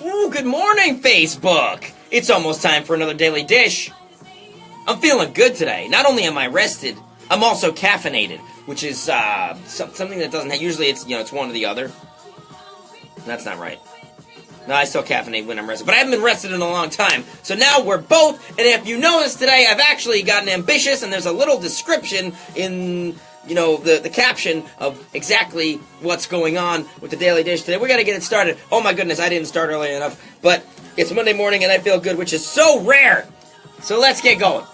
Ooh, good morning, Facebook! It's almost time for another Daily Dish. I'm feeling good today. Not only am I rested, I'm also caffeinated, which is something that doesn't have, usually it's one or the other. That's not right. No, I still caffeinate when I'm rested, but I haven't been rested in a long time. So now we're both, and if you notice today, I've actually gotten ambitious, and there's a little description in, the caption of exactly what's going on with the Daily Dish today. We gotta get it started. Oh my goodness, I didn't start early enough, but it's Monday morning and I feel good, which is so rare. So let's get going.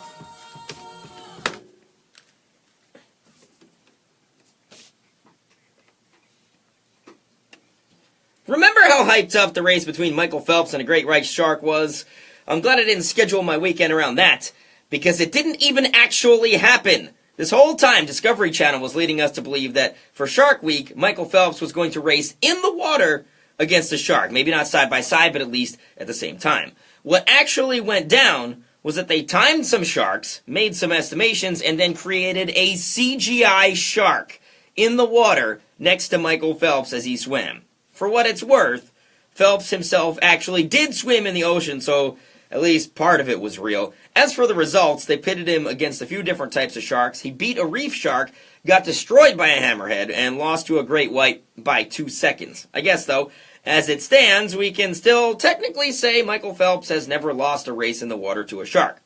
Remember how hyped up the race between Michael Phelps and a great white shark was? I'm glad I didn't schedule my weekend around that, because it didn't even actually happen. This whole time, Discovery Channel was leading us to believe that for Shark Week, Michael Phelps was going to race in the water against a shark. Maybe not side by side, but at least at the same time. What actually went down was that they timed some sharks, made some estimations, and then created a CGI shark in the water next to Michael Phelps as he swam. For what it's worth, Phelps himself actually did swim in the ocean, so at least part of it was real. As for the results, they pitted him against a few different types of sharks. He beat a reef shark, got destroyed by a hammerhead, and lost to a great white by 2 seconds. I guess, though, as it stands, we can still technically say Michael Phelps has never lost a race in the water to a shark.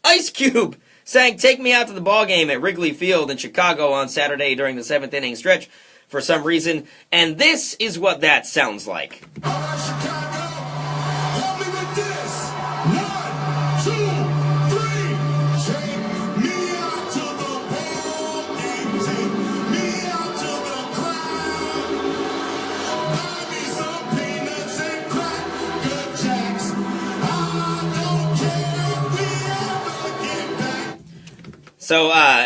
Ice Cube sang "Take Me Out to the Ballgame" at Wrigley Field in Chicago on Saturday during the 7th inning stretch for some reason, and this is what that sounds like. All right, Chicago, help me with this. 1, 2, 3. Take me out to the ball game. Take me out to the crowd. Buy me some peanuts and cracker jacks. I don't care if we ever get back. So,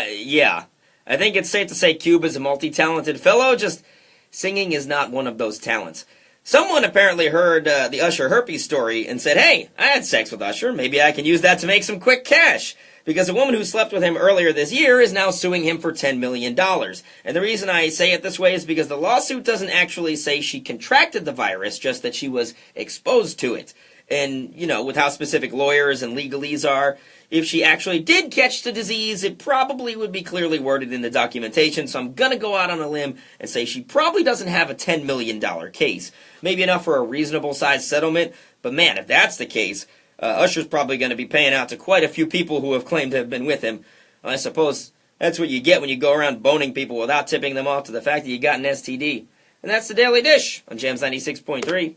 yeah. I think it's safe to say Cube is a multi-talented fellow, just singing is not one of those talents. Someone apparently heard the Usher herpes story and said, hey, I had sex with Usher, maybe I can use that to make some quick cash. Because a woman who slept with him earlier this year is now suing him for $10 million. And the reason I say it this way is because the lawsuit doesn't actually say she contracted the virus, just that she was exposed to it. And, with how specific lawyers and legalese are, if she actually did catch the disease, it probably would be clearly worded in the documentation, so I'm gonna go out on a limb and say she probably doesn't have a $10 million case. Maybe enough for a reasonable-sized settlement, but man, if that's the case, Usher's probably gonna be paying out to quite a few people who have claimed to have been with him. I suppose that's what you get when you go around boning people without tipping them off to the fact that you got an STD. And that's the Daily Dish on Jams 96.3.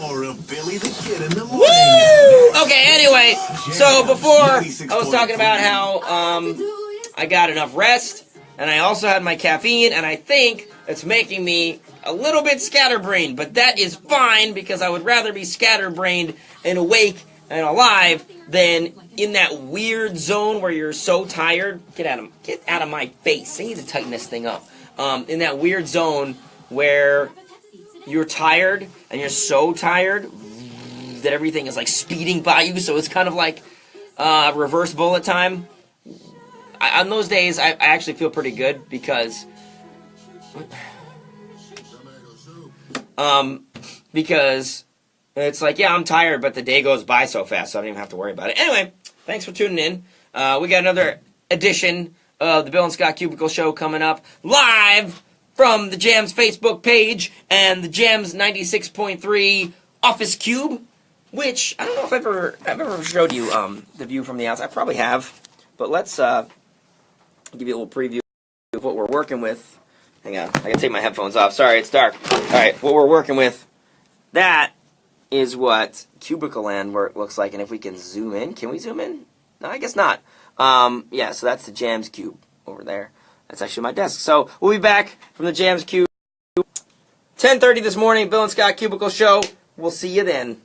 Or a Billy the Kid in the morning. Woo! Okay, anyway, so before I was talking about how I got enough rest, and I also had my caffeine, and I think it's making me a little bit scatterbrained, but that is fine because I would rather be scatterbrained and awake and alive than in that weird zone where you're so tired. Get out of my face. I need to tighten this thing up. In that weird zone where you're tired, and you're so tired that everything is like speeding by you, so it's kind of like reverse bullet time. On those days, I actually feel pretty good because it's like, yeah, I'm tired, but the day goes by so fast, so I don't even have to worry about it. Anyway, thanks for tuning in. We got another edition of the Bill and Scott Cubicle Show coming up live from the Jams Facebook page and the Jams 96.3 Office Cube, which I don't know if I've ever showed you the view from the outside. I probably have, but let's give you a little preview of what we're working with. Hang on, I gotta take my headphones off. Sorry, it's dark. All right, what we're working with, that is what Cubicle Land looks like, and if we can zoom in, can we zoom in? No, I guess not. Yeah, so that's the Jams Cube over there. That's actually my desk. So we'll be back from the Jams Cube 10:30 this morning, Bill and Scott Cubicle Show. We'll see you then.